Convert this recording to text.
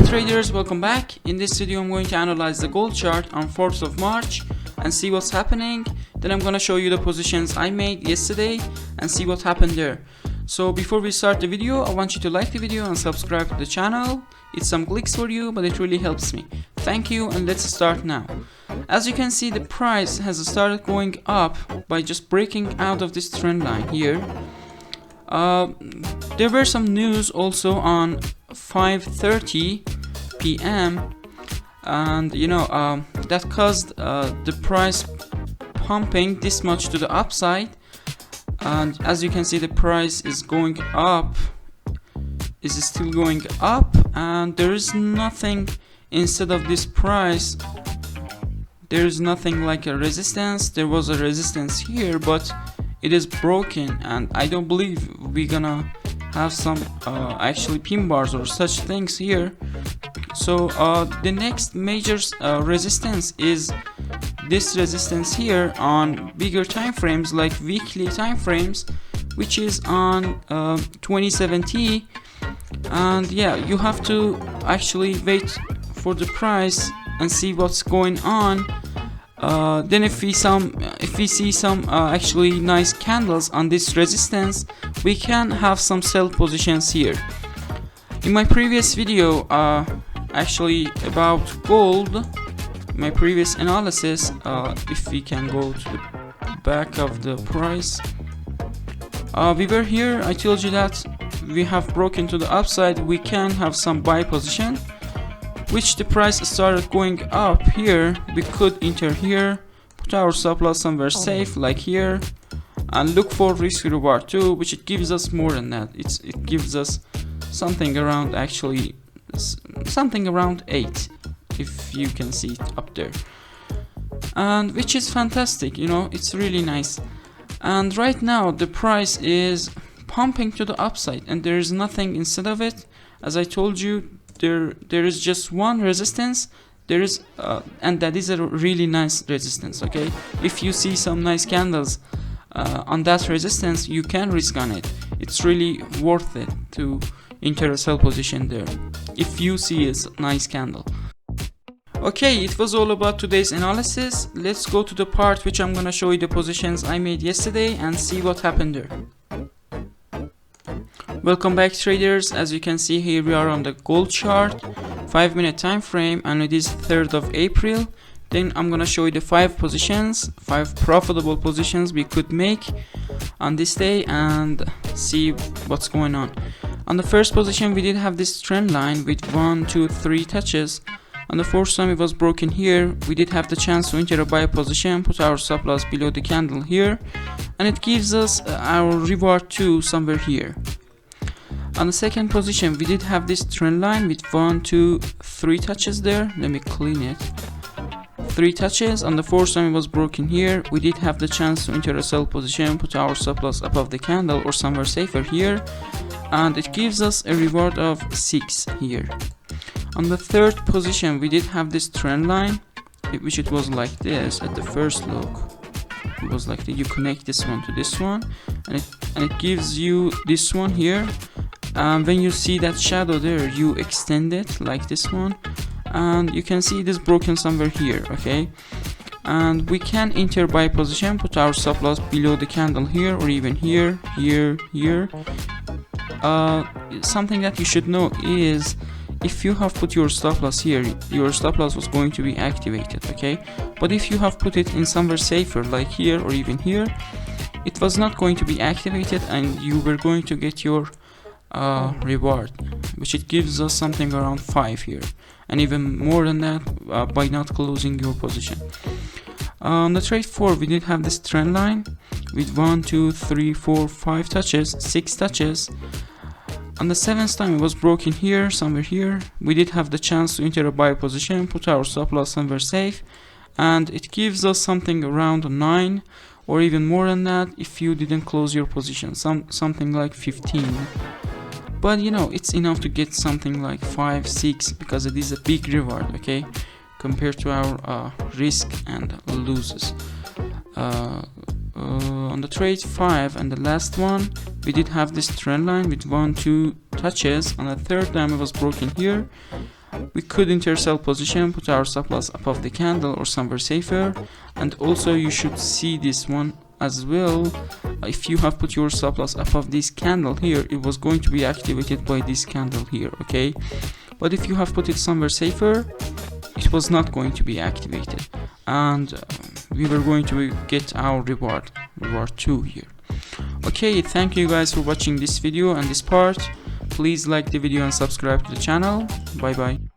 traders, welcome back. In this video I'm going to analyze the gold chart on 4th of March and see what's happening. Then I'm going to show you the positions I made yesterday and see what happened there. So before we start the video, I want you to like the video and subscribe to the channel. It's some clicks for you, but it really helps me. Thank you, and let's start now. As you can see, the price has started going up by just breaking out of this trend line here. There were some news also on 5:30 p.m. and that caused the price pumping this much to the upside, and as you can see, the price is going up, is still going up, and there is nothing instead of this price. There is nothing like a resistance. There was a resistance here, but it is broken, and I don't believe we're gonna have some actually pin bars or such things here. So the next major resistance is this resistance here on bigger time frames, like weekly time frames, which is on 27T. And yeah, you have to actually wait for the price and see what's going on. Then if we see some actually nice candles on this resistance, we can have some sell positions here. In my previous video actually about gold, my previous analysis, if we can go to the back of the price, we were here. I told you that we have broken to the upside, we can have some buy position, which the price started going up here. We could enter here, put our stop loss somewhere safe like here, and look for risk reward too, which it gives us more than that. It gives us something around, actually something around 8, if you can see it up there, and which is fantastic, it's really nice. And right now the price is pumping to the upside and there is nothing instead of it. As I told you, there is just one resistance. There is and that is a really nice resistance. Okay, if you see some nice candles on that resistance, you can risk on it. It's really worth it to enter a sell position there if you see a nice candle. Okay, it was all about today's analysis. Let's go to the part which I'm gonna show you the positions I made yesterday and see what happened there. Welcome back, traders. As you can see, here we are on the gold chart, 5-minute time frame, and it is 3rd of April. Then I'm gonna show you the 5 profitable positions we could make on this day and see what's going on. On the first position, we did have this trend line with 1, 2, 3 touches. On the fourth time it was broken here, we did have the chance to enter a buy position, put our stop loss below the candle here, and it gives us our reward too somewhere here. On the second position, we did have this trend line with 1, 2, 3 touches there. Let me clean it. 3 touches. On the fourth time it was broken here, we did have the chance to enter a sell position, put our stop loss above the candle or somewhere safer here, and it gives us a reward of 6 here. On the third position, we did have this trend line, which it was like this at the first look. It was like that. You connect this one to this one, and it gives you this one here. When you see that shadow there, you extend it like this one, and you can see it is broken somewhere here. Okay, and we can enter buy position, put our stop loss below the candle here, or even here. Something that you should know is, if you have put your stop loss here, your stop loss was going to be activated. Okay, but if you have put it in somewhere safer like here or even here, it was not going to be activated, and you were going to get your reward, which it gives us something around 5 here, and even more than that by not closing your position. On the trade 4, we did have this trend line with 1, 2, 3, 4, 5 touches, 6 touches. On the 7th time it was broken here, somewhere here. We did have the chance to enter a buy position, put our stop loss somewhere safe, and it gives us something around 9 or even more than that if you didn't close your position, something like 15. But it's enough to get something like 5, 6, because it is a big reward, okay, compared to our risk and losses. On the trade 5 and the last one, we did have this trend line with 1, 2 touches. On the third time it was broken here, we could enter sell position, put our stop loss above the candle or somewhere safer. And also you should see this one as well. If you have put your stop loss above this candle here, it was going to be activated by this candle here, okay? But if you have put it somewhere safer, it was not going to be activated, and we were going to get our reward 2 here. Okay, thank you guys for watching this video and this part. Please like the video and subscribe to the channel. Bye bye.